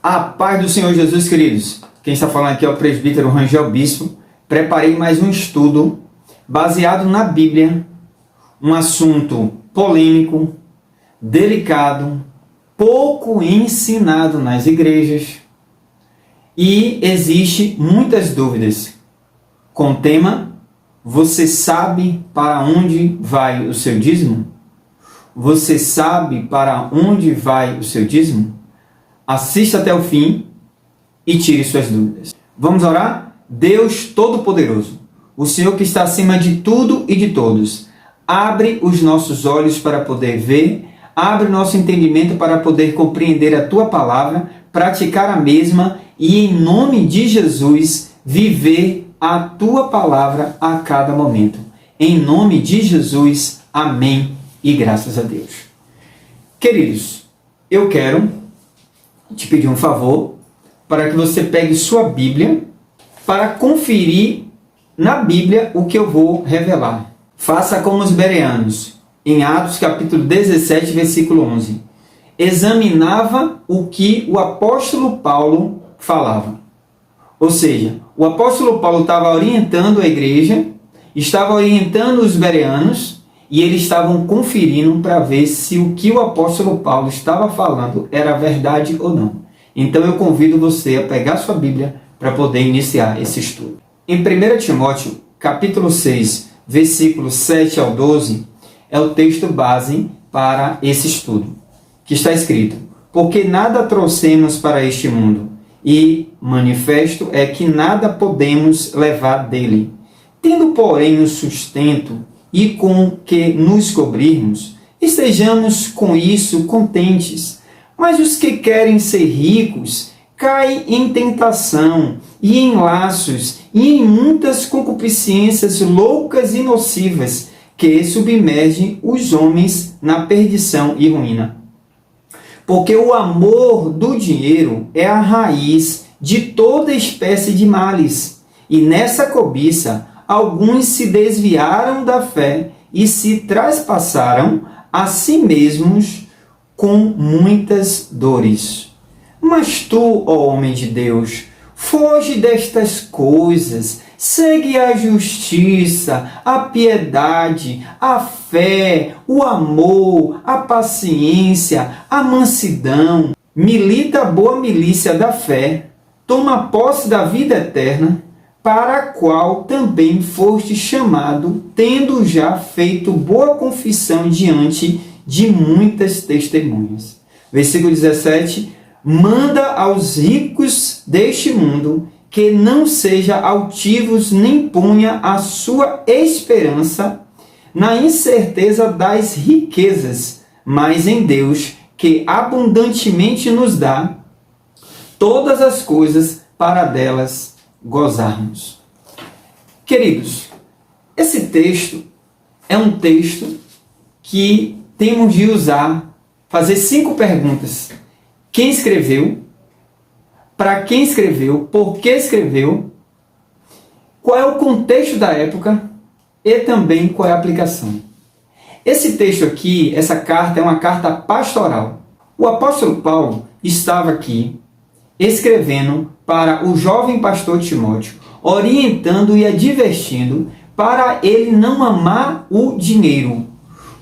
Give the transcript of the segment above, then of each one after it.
A paz do Senhor Jesus, queridos. Quem está falando aqui é o presbítero Rangel Bispo. Preparei mais um estudo baseado na Bíblia, um assunto polêmico, delicado, pouco ensinado nas igrejas e existe muitas dúvidas com o tema: você sabe para onde vai o seu dízimo? Você sabe para onde vai o seu dízimo? Assista até o fim e tire suas dúvidas. Vamos orar? Deus Todo-Poderoso, o Senhor que está acima de tudo e de todos, abre os nossos olhos para poder ver, abre o nosso entendimento para poder compreender a Tua palavra, praticar a mesma e, em nome de Jesus, viver a Tua palavra a cada momento. Em nome de Jesus, amém e graças a Deus. Queridos, eu quero te pedir um favor para que você pegue sua Bíblia para conferir na Bíblia o que eu vou revelar. Faça como os bereanos, em Atos capítulo 17, versículo 11. Examinava o que o apóstolo Paulo falava. Ou seja, o apóstolo Paulo estava orientando a igreja, estava orientando os bereanos, e eles estavam conferindo para ver se o que o apóstolo Paulo estava falando era verdade ou não. Então eu convido você a pegar sua Bíblia para poder iniciar esse estudo. Em 1 Timóteo, capítulo 6, versículos 7 ao 12, é o texto base para esse estudo, que está escrito: porque nada trouxemos para este mundo, e manifesto é que nada podemos levar dele. Tendo, porém, o sustento e com que nos cobrirmos, estejamos com isso contentes. Mas os que querem ser ricos caem em tentação e em laços e em muitas concupiscências loucas e nocivas que submergem os homens na perdição e ruína. Porque o amor do dinheiro é a raiz de toda espécie de males, e nessa cobiça alguns se desviaram da fé e se traspassaram a si mesmos com muitas dores. Mas tu, ó homem de Deus, foge destas coisas, segue a justiça, a piedade, a fé, o amor, a paciência, a mansidão. Milita a boa milícia da fé, toma posse da vida eterna, para a qual também foste chamado, tendo já feito boa confissão diante de muitas testemunhas. Versículo 17: manda aos ricos deste mundo que não seja altivos nem ponha a sua esperança na incerteza das riquezas, mas em Deus, que abundantemente nos dá todas as coisas para delas gozarmos. Queridos, esse texto é um texto que temos de usar, fazer 5 perguntas. Quem escreveu? Para quem escreveu? Por que escreveu? Qual é o contexto da época? E também qual é a aplicação? Esse texto aqui, essa carta, é uma carta pastoral. O apóstolo Paulo estava aqui escrevendo para o jovem pastor Timóteo, orientando e advertindo para ele não amar o dinheiro,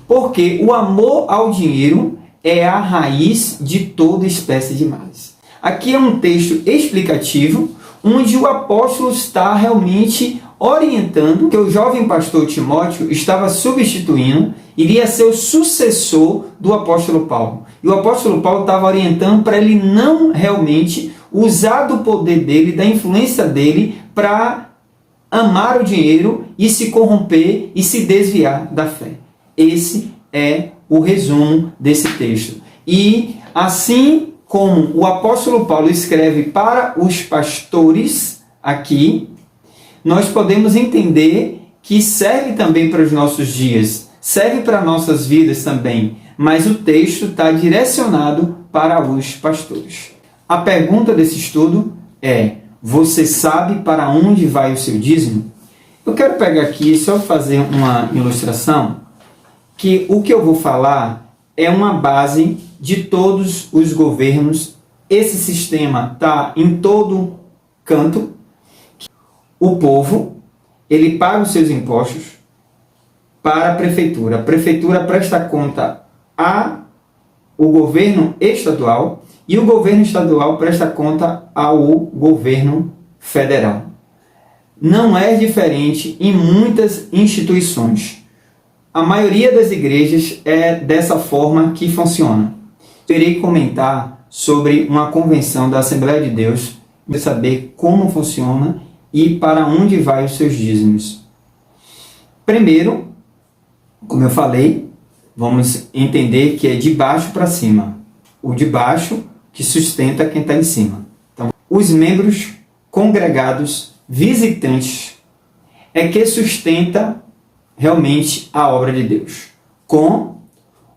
porque o amor ao dinheiro é a raiz de toda espécie de males. Aqui é um texto explicativo, onde o apóstolo está realmente orientando que o jovem pastor Timóteo estava substituindo, iria ser o sucessor do apóstolo Paulo. E o apóstolo Paulo estava orientando para ele não realmente usar do poder dele, da influência dele, para amar o dinheiro e se corromper e se desviar da fé. Esse é o resumo desse texto. E assim como o apóstolo Paulo escreve para os pastores aqui, nós podemos entender que serve também para os nossos dias, serve para nossas vidas também, mas o texto está direcionado para os pastores. A pergunta desse estudo é: você sabe para onde vai o seu dízimo? Eu quero pegar aqui só fazer uma ilustração, que o que eu vou falar é uma base de todos os governos esse sistema está em todo canto. O povo, ele paga os seus impostos para a prefeitura. A prefeitura presta conta ao governo estadual e o governo estadual presta conta ao governo federal. Não é diferente em muitas instituições. A maioria das igrejas é dessa forma que funciona. Eu irei comentar sobre uma convenção da Assembleia de Deus para saber como funciona e para onde vai os seus dízimos. Primeiro, como eu falei, vamos entender que é de baixo para cima. O de baixo que sustenta quem está em cima. Então, os membros congregados, visitantes, é que sustenta realmente a obra de Deus, com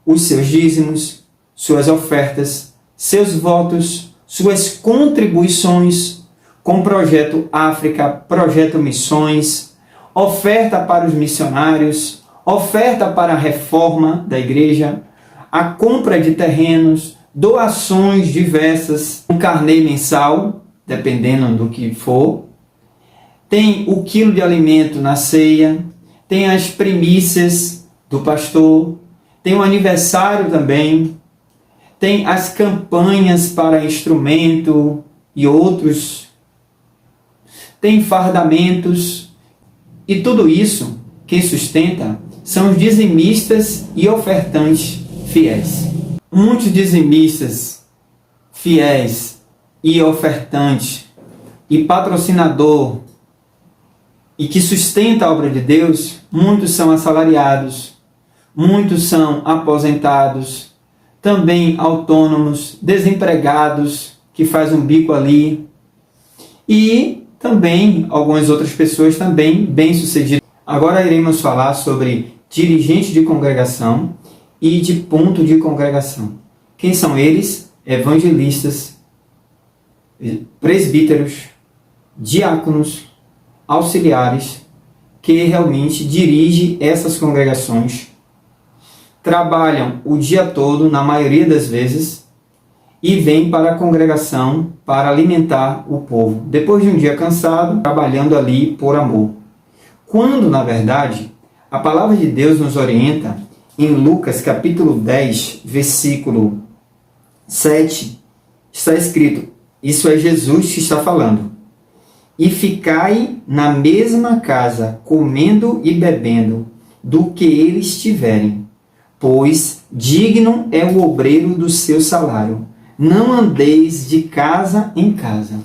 os seus dízimos, suas ofertas, seus votos, suas contribuições, com o Projeto África, Projeto Missões, oferta para os missionários, oferta para a reforma da igreja, a compra de terrenos, doações diversas, um carnê mensal, dependendo do que for, tem o quilo de alimento na ceia, tem as primícias do pastor, tem o aniversário também, tem as campanhas para instrumento e outros, tem fardamentos, e tudo isso, quem sustenta são os dizimistas e ofertantes fiéis. Muitos dizimistas fiéis e ofertantes e patrocinador e que sustenta a obra de Deus, muitos são assalariados, muitos são aposentados, também autônomos, desempregados, que faz um bico ali, e também algumas outras pessoas também bem-sucedidas. Agora iremos falar sobre dirigente de congregação e de ponto de congregação. Quem são eles? Evangelistas, presbíteros, diáconos, auxiliares, que realmente dirigem essas congregações, trabalham o dia todo, na maioria das vezes, e vêm para a congregação para alimentar o povo. Depois de um dia cansado, trabalhando ali por amor. Quando, na verdade, a palavra de Deus nos orienta em Lucas capítulo 10, versículo 7, está escrito, isso é Jesus que está falando, e ficai na mesma casa, comendo e bebendo, do que eles tiverem, pois digno é o obreiro do seu salário. Não andeis de casa em casa.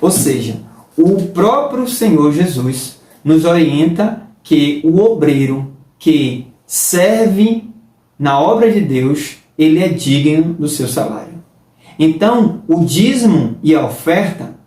Ou seja, o próprio Senhor Jesus nos orienta que o obreiro que serve na obra de Deus, ele é digno do seu salário. Então, o dízimo e a oferta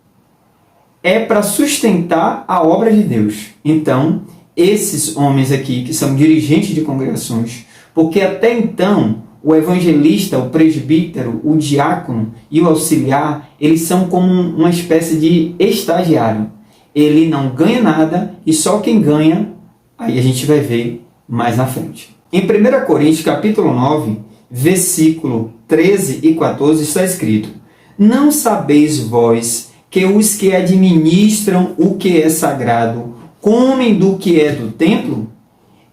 é para sustentar a obra de Deus. Então, esses homens aqui, que são dirigentes de congregações, porque até então, o evangelista, o presbítero, o diácono e o auxiliar, eles são como uma espécie de estagiário. Ele não ganha nada e só quem ganha, aí a gente vai ver mais na frente. Em 1 Coríntios, capítulo 9, versículo 13 e 14, está escrito: não sabeis vós que os que administram o que é sagrado comem do que é do templo?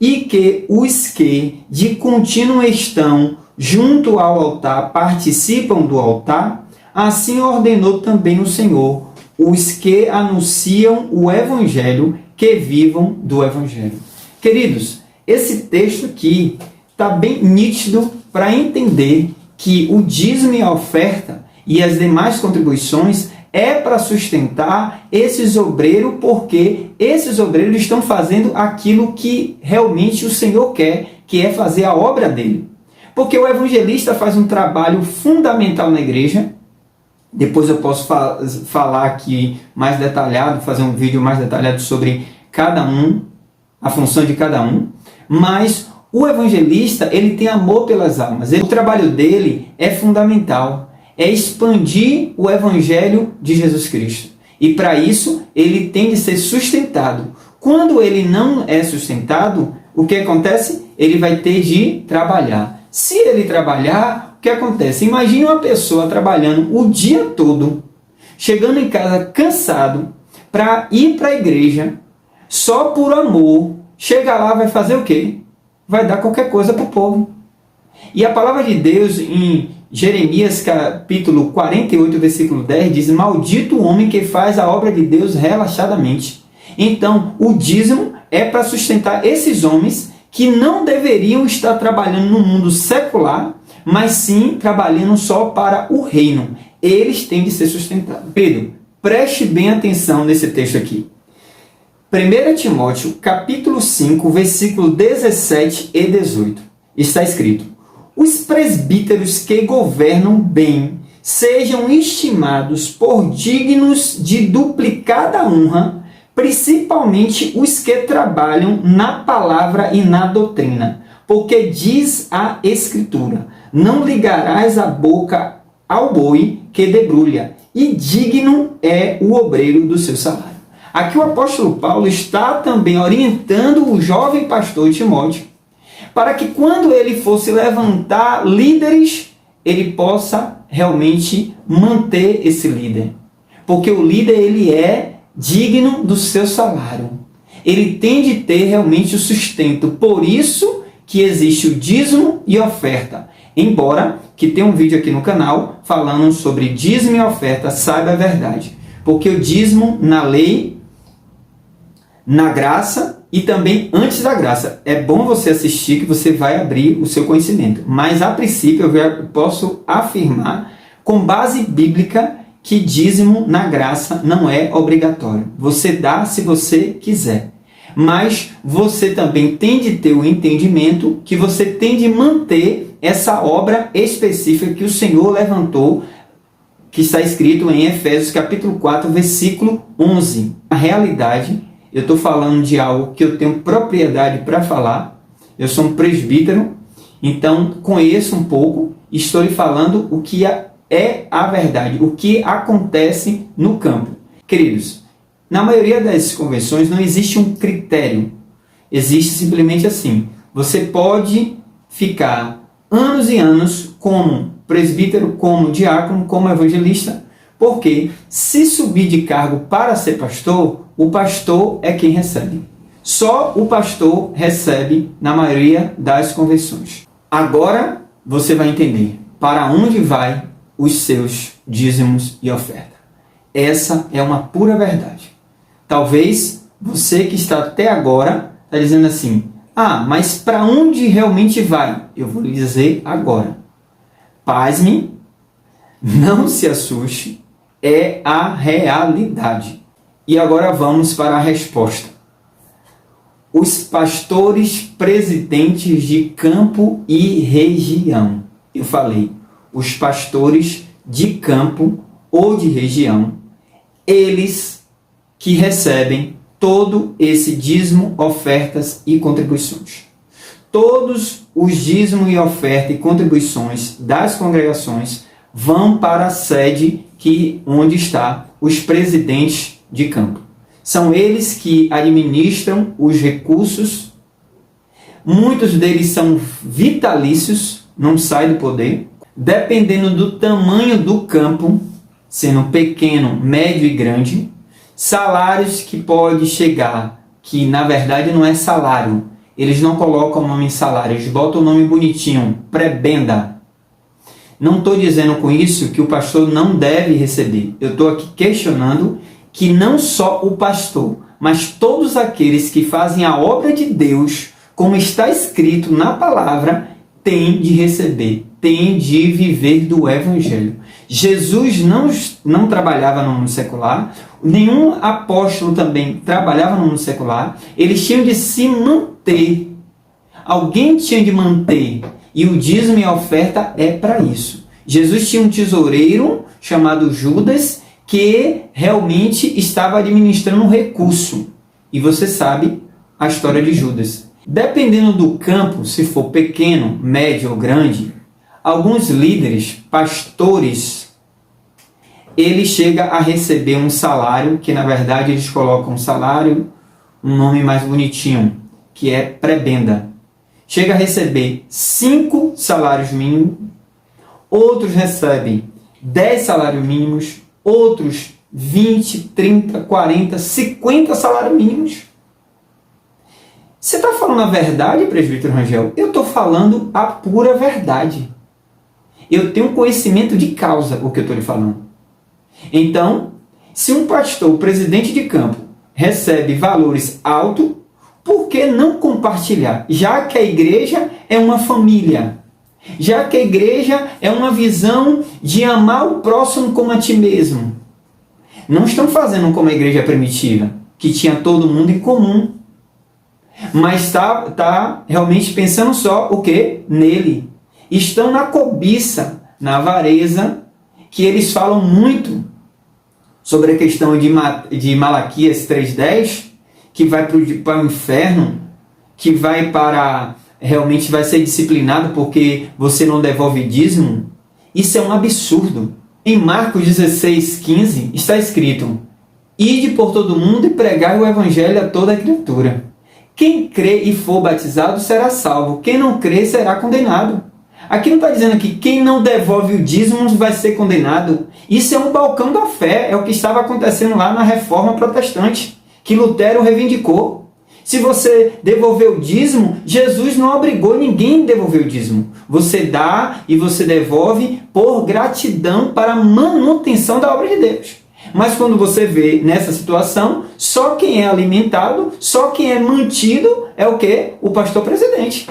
E que os que de contínuo estão junto ao altar participam do altar? Assim ordenou também o Senhor os que anunciam o Evangelho, que vivam do Evangelho. Queridos, esse texto aqui está bem nítido para entender que o dízimo e a oferta e as demais contribuições é para sustentar esses obreiros, porque esses obreiros estão fazendo aquilo que realmente o Senhor quer, que é fazer a obra dele. Porque o evangelista faz um trabalho fundamental na igreja. Depois eu posso falar aqui mais detalhado, fazer um vídeo mais detalhado sobre cada um, a função de cada um. Mas o evangelista, ele tem amor pelas almas. O trabalho dele é fundamental. É expandir o Evangelho de Jesus Cristo. E para isso, ele tem de ser sustentado. Quando ele não é sustentado, o que acontece? Ele vai ter de trabalhar. Se ele trabalhar, o que acontece? Imagine uma pessoa trabalhando o dia todo, chegando em casa cansado, para ir para a igreja, só por amor. Chega lá, vai fazer o quê? Vai dar qualquer coisa para o povo. E a palavra de Deus em Jeremias capítulo 48, versículo 10 diz: maldito o homem que faz a obra de Deus relaxadamente. Então, o dízimo é para sustentar esses homens que não deveriam estar trabalhando no mundo secular, mas sim trabalhando só para o reino. Eles têm de ser sustentados. Pedro, preste bem atenção nesse texto aqui. 1 Timóteo, capítulo 5, versículo 17 e 18. Está escrito: os presbíteros que governam bem sejam estimados por dignos de duplicada honra, principalmente os que trabalham na palavra e na doutrina. Porque diz a Escritura: não ligarás a boca ao boi que debrulha, e digno é o obreiro do seu salário. Aqui o apóstolo Paulo está também orientando o jovem pastor Timóteo para que quando ele fosse levantar líderes, ele possa realmente manter esse líder. Porque o líder ele é digno do seu salário. Ele tem de ter realmente o sustento. Por isso que existe o dízimo e oferta. Embora que tenha um vídeo aqui no canal falando sobre dízimo e oferta, saiba a verdade. Porque o dízimo na lei, na graça e também antes da graça. É bom você assistir que você vai abrir o seu conhecimento. Mas a princípio eu já posso afirmar com base bíblica que dízimo na graça não é obrigatório. Você dá se você quiser. Mas você também tem de ter o entendimento que você tem de manter essa obra específica que o Senhor levantou, que está escrito em Efésios capítulo 4, versículo 11. Na realidade, eu estou falando de algo que eu tenho propriedade para falar. Eu sou um presbítero, então conheço um pouco e estou lhe falando o que é a verdade, o que acontece no campo. Queridos, na maioria das convenções não existe um critério. Existe simplesmente assim: você pode ficar anos e anos como presbítero, como diácono, como evangelista, porque se subir de cargo para ser pastor, o pastor é quem recebe. Só o pastor recebe na maioria das convenções. Agora você vai entender para onde vai os seus dízimos e oferta. Essa é uma pura verdade. Talvez você que está até agora está dizendo assim: ah, mas para onde realmente vai? Eu vou lhe dizer agora. Pasme, não se assuste, é a realidade. E agora vamos para a resposta. Os pastores presidentes de campo e região. Eu falei, os pastores de campo ou de região, eles que recebem todo esse dízimo, ofertas e contribuições. Todos os dízimos e ofertas e contribuições das congregações vão para a sede onde está os presidentes de campo. São eles que administram os recursos. Muitos deles são vitalícios, não saem do poder. Dependendo do tamanho do campo, sendo pequeno, médio e grande, salários que pode chegar, que na verdade não é salário. Eles não colocam o nome em salário, eles botam o nome bonitinho, prebenda. Não estou dizendo com isso que o pastor não deve receber. Eu estou aqui questionando que não só o pastor, mas todos aqueles que fazem a obra de Deus, como está escrito na palavra, têm de receber, têm de viver do Evangelho. Jesus não trabalhava no mundo secular, nenhum apóstolo também trabalhava no mundo secular, eles tinham de se manter. Alguém tinha de manter. E o dízimo e a oferta é para isso. Jesus tinha um tesoureiro chamado Judas, que realmente estava administrando um recurso. E você sabe a história de Judas. Dependendo do campo, se for pequeno, médio ou grande, alguns líderes, pastores, ele chega a receber um salário, que na verdade eles colocam um salário, um nome mais bonitinho, que é prebenda. Chega a receber 5 salários mínimos, outros recebem 10 salários mínimos, outros 20, 30, 40, 50 salários mínimos. Você está falando a verdade, presbítero Rangel? Eu estou falando a pura verdade. Eu tenho conhecimento de causa o que eu estou lhe falando. Então, se um pastor, presidente de campo, recebe valores altos, por que não compartilhar? Já que a igreja é uma família, já que a igreja é uma visão de amar o próximo como a ti mesmo. Não estão fazendo como a igreja primitiva, que tinha todo mundo em comum, mas está realmente pensando só o quê? Nele. Estão na cobiça, na avareza, que eles falam muito sobre a questão de Malaquias 3:10, que vai para o inferno, que vai para... realmente vai ser disciplinado porque você não devolve dízimo. Isso é um absurdo. Em Marcos 16:15 está escrito: ide por todo mundo e pregai o evangelho a toda criatura. Quem crê e for batizado será salvo, quem não crê será condenado. Aqui não está dizendo que quem não devolve o dízimo vai ser condenado. Isso é um balcão da fé, é o que estava acontecendo lá na Reforma Protestante, que Lutero reivindicou. Se você devolver o dízimo, Jesus não obrigou ninguém a devolver o dízimo. Você dá e você devolve por gratidão para a manutenção da obra de Deus. Mas quando você vê nessa situação, só quem é alimentado, só quem é mantido é o quê? O pastor presidente.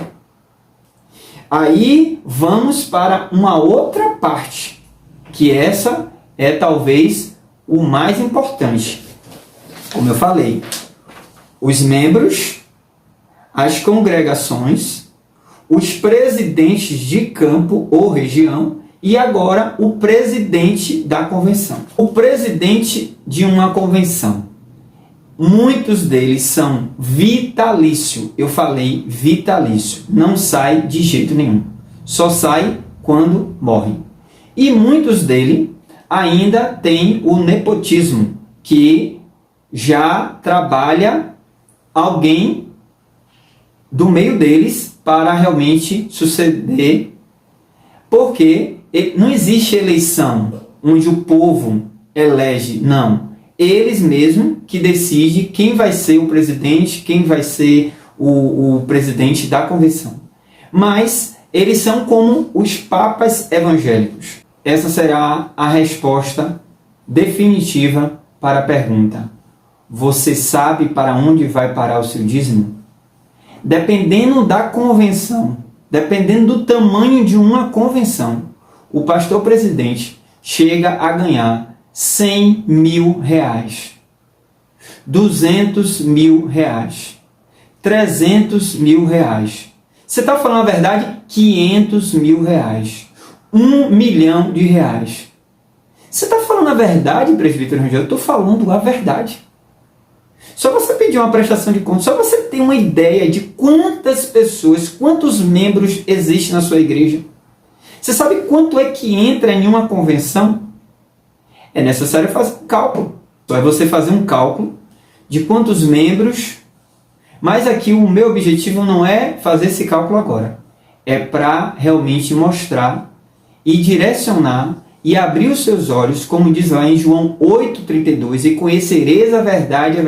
Aí vamos para uma outra parte, que essa é talvez o mais importante. Como eu falei, os membros, as congregações, os presidentes de campo ou região e agora o presidente da convenção. O presidente de uma convenção, muitos deles são vitalício. Eu falei vitalício, não sai de jeito nenhum. Só sai quando morre. E muitos deles ainda têm o nepotismo, que já trabalha alguém do meio deles para realmente suceder, porque não existe eleição onde o povo elege, não. Eles mesmos que decidem quem vai ser o presidente, quem vai ser o presidente da convenção. Mas eles são como os papas evangélicos. Essa será a resposta definitiva para a pergunta: você sabe para onde vai parar o seu dízimo? Dependendo da convenção, dependendo do tamanho de uma convenção, o pastor presidente chega a ganhar 100 mil reais, 200 mil reais, 300 mil reais. Você está falando a verdade? 500 mil reais, 1 milhão de reais. Você está falando a verdade, presbítero Rangel? Eu estou falando a verdade. Só você pedir uma prestação de contas, só você ter uma ideia de quantas pessoas, quantos membros existem na sua igreja. Você sabe quanto é que entra em uma convenção? É necessário fazer um cálculo. Só é você fazer um cálculo de quantos membros. Mas aqui o meu objetivo não é fazer esse cálculo agora. É para realmente mostrar e direcionar e abrir os seus olhos, como diz lá em João 8,32, e conhecereis a verdade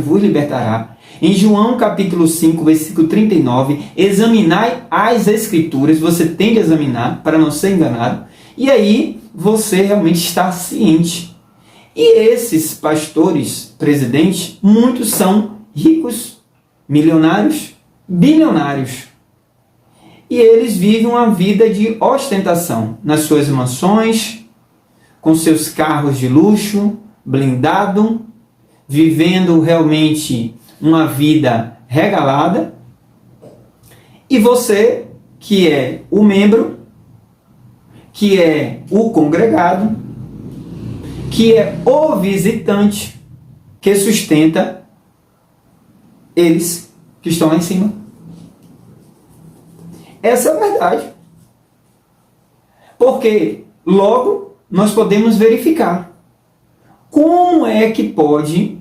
vos libertará. Em João capítulo 5, versículo 39, examinai as escrituras, você tem de examinar para não ser enganado, e aí você realmente está ciente. E esses pastores, presidentes, muitos são ricos, milionários, bilionários. E eles vivem uma vida de ostentação nas suas mansões, com seus carros de luxo, blindado, vivendo realmente uma vida regalada. E você, que é o membro, que é o congregado, que é o visitante, que sustenta eles que estão lá em cima. Essa é a verdade. Porque logo nós podemos verificar como é que pode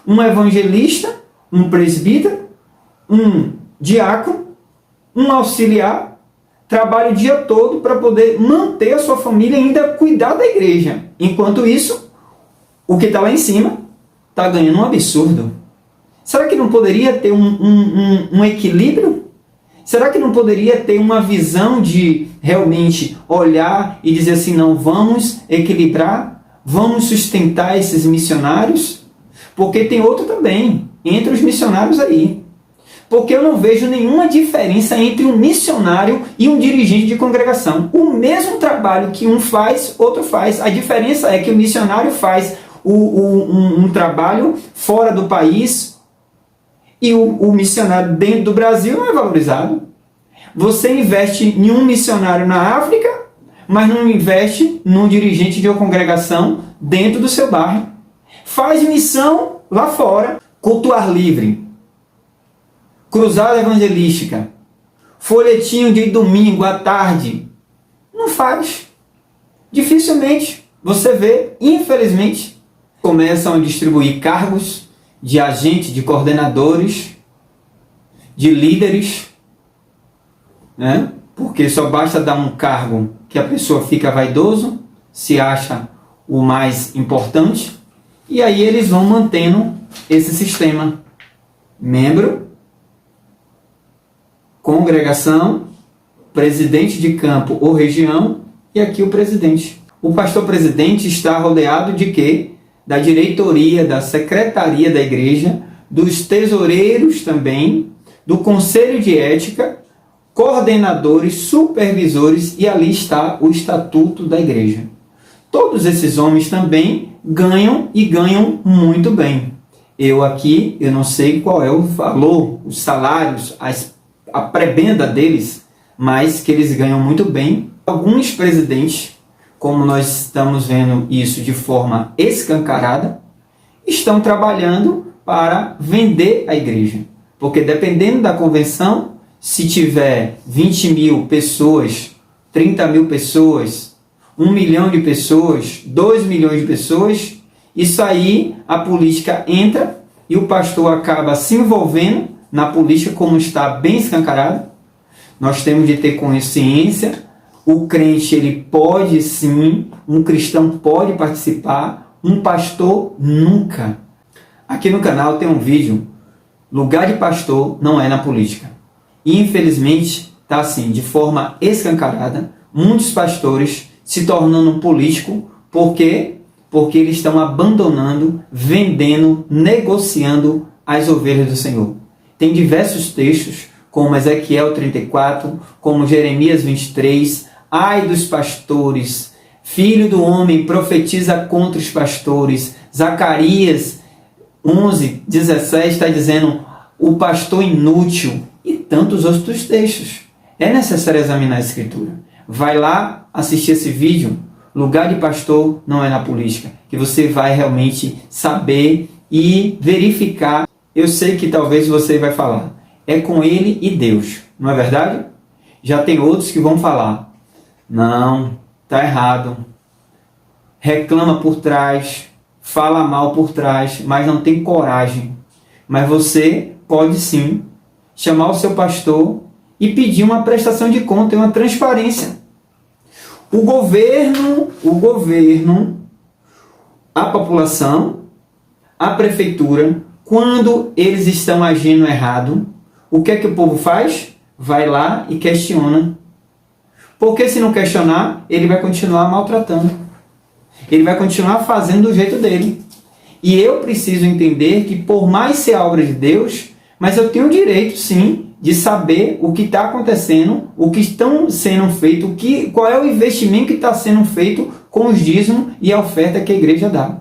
um evangelista, um presbítero, um diácono, um auxiliar trabalha o dia todo para poder manter a sua família e ainda cuidar da igreja. Enquanto isso, o que está lá em cima está ganhando um absurdo. Será que não poderia ter um equilíbrio? Será que não poderia ter uma visão de realmente olhar e dizer assim, não, vamos equilibrar, vamos sustentar esses missionários? Porque tem outro também, entre os missionários aí. Porque eu não vejo nenhuma diferença entre um missionário e um dirigente de congregação. O mesmo trabalho que um faz, outro faz. A diferença é que o missionário faz um trabalho fora do país e o missionário dentro do Brasil não é valorizado. Você investe em um missionário na África, mas não investe num dirigente de uma congregação dentro do seu bairro. Faz missão lá fora, culto ao ar livre, cruzada evangelística, folhetinho de domingo à tarde. Não faz. Dificilmente você vê, infelizmente, começam a distribuir cargos de agentes, de coordenadores, de líderes, né? Porque só basta dar um cargo que a pessoa fica vaidoso, se acha o mais importante, e aí eles vão mantendo esse sistema. Membro, congregação, presidente de campo ou região, e aqui o presidente. O pastor presidente está rodeado de quê? Da diretoria, da secretaria da igreja, dos tesoureiros também, do conselho de ética, coordenadores, supervisores, e ali está o estatuto da igreja. Todos esses homens também ganham e ganham muito bem. Eu não sei qual é o valor, os salários, a prebenda deles, mas que eles ganham muito bem. Alguns presidentes, como nós estamos vendo isso de forma escancarada, estão trabalhando para vender a igreja. Porque dependendo da convenção, se tiver 20 mil pessoas, 30 mil pessoas, 1 milhão de pessoas, 2 milhões de pessoas, isso aí a política entra e o pastor acaba se envolvendo na política, como está bem escancarado. Nós temos de ter consciência. O crente, ele pode sim, um cristão pode participar, um pastor nunca. Aqui no canal tem um vídeo, lugar de pastor não é na política. E infelizmente está assim, de forma escancarada, muitos pastores se tornando político. Por quê? Porque eles estão abandonando, vendendo, negociando as ovelhas do Senhor. Tem diversos textos, como Ezequiel 34, como Jeremias 23, ai dos pastores, filho do homem, profetiza contra os pastores. Zacarias 11, 17 está dizendo, o pastor inútil, e tantos outros textos. É necessário examinar a Escritura. Vai lá assistir esse vídeo, lugar de pastor não é na política, que você vai realmente saber e verificar. Eu sei que talvez você vai falar, é com ele e Deus, não é verdade? Já tem outros que vão falar, não, está errado, reclama por trás, fala mal por trás, mas não tem coragem. Mas você pode sim chamar o seu pastor e pedir uma prestação de conta e uma transparência. O governo, a população, a prefeitura, quando eles estão agindo errado, o que é que o povo faz? Vai lá e questiona. Porque se não questionar, ele vai continuar maltratando. Ele vai continuar fazendo do jeito dele. E eu preciso entender que, por mais ser obra de Deus, mas eu tenho o direito, sim, de saber o que está acontecendo, o que estão sendo feito, qual é o investimento que está sendo feito com os dízimos e a oferta que a igreja dá.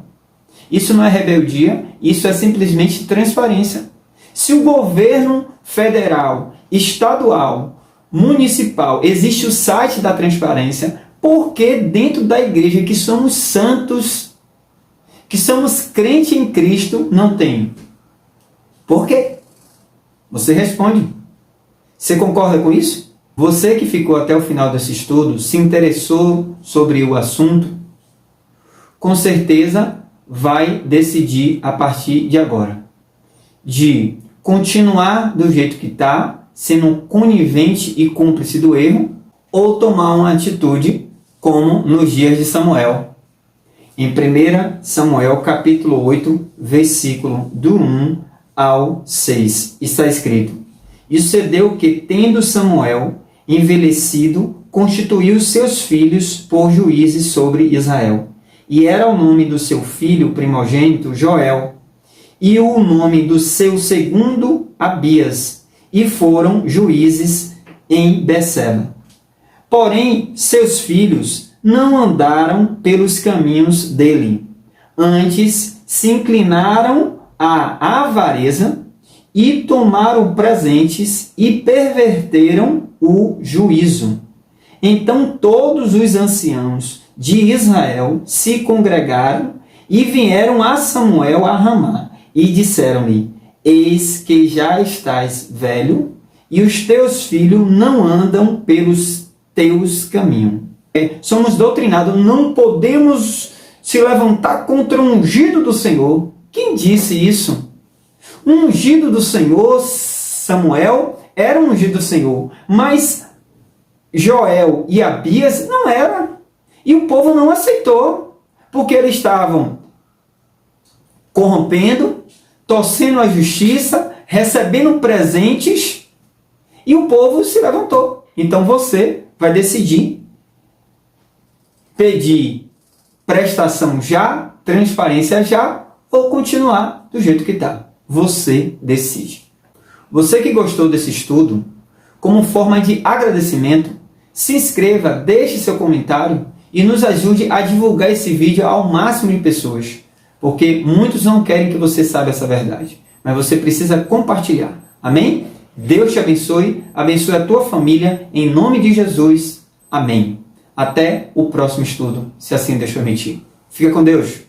Isso não é rebeldia, isso é simplesmente transparência. Se o governo federal, estadual, municipal, existe o site da transparência, por que dentro da igreja, que somos santos, que somos crentes em Cristo, não tem? Por quê? Você responde. Você concorda com isso? Você que ficou até o final desse estudo, se interessou sobre o assunto, com certeza vai decidir a partir de agora de continuar do jeito que está, sendo conivente e cúmplice do erro, ou tomar uma atitude como nos dias de Samuel. Em 1 Samuel capítulo 8, versículo do 1 ao 6, está escrito: E sucedeu que, tendo Samuel envelhecido, constituiu seus filhos por juízes sobre Israel. E era o nome do seu filho primogênito Joel, e o nome do seu segundo Abias, e foram juízes em Beceba. Porém, seus filhos não andaram pelos caminhos dele, antes se inclinaram à avareza e tomaram presentes e perverteram o juízo. Então todos os anciãos de Israel se congregaram e vieram a Samuel a Ramá e disseram-lhe: Eis que já estás velho e os teus filhos não andam pelos teus caminhos. Somos doutrinados, não podemos se levantar contra o ungido do Senhor. Quem disse isso? O ungido do Senhor, Samuel, era um ungido do Senhor, mas Joel e Abias não era. E o povo não aceitou, porque eles estavam corrompendo, torcendo a justiça, recebendo presentes, e o povo se levantou. Então você vai decidir pedir prestação já, transparência já, ou continuar do jeito que está. Você decide. Você que gostou desse estudo, como forma de agradecimento, se inscreva, deixe seu comentário e nos ajude a divulgar esse vídeo ao máximo de pessoas, porque muitos não querem que você saiba essa verdade, mas você precisa compartilhar. Amém? Deus te abençoe, abençoe a tua família, em nome de Jesus. Amém. Até o próximo estudo, se assim Deus permitir. Fica com Deus.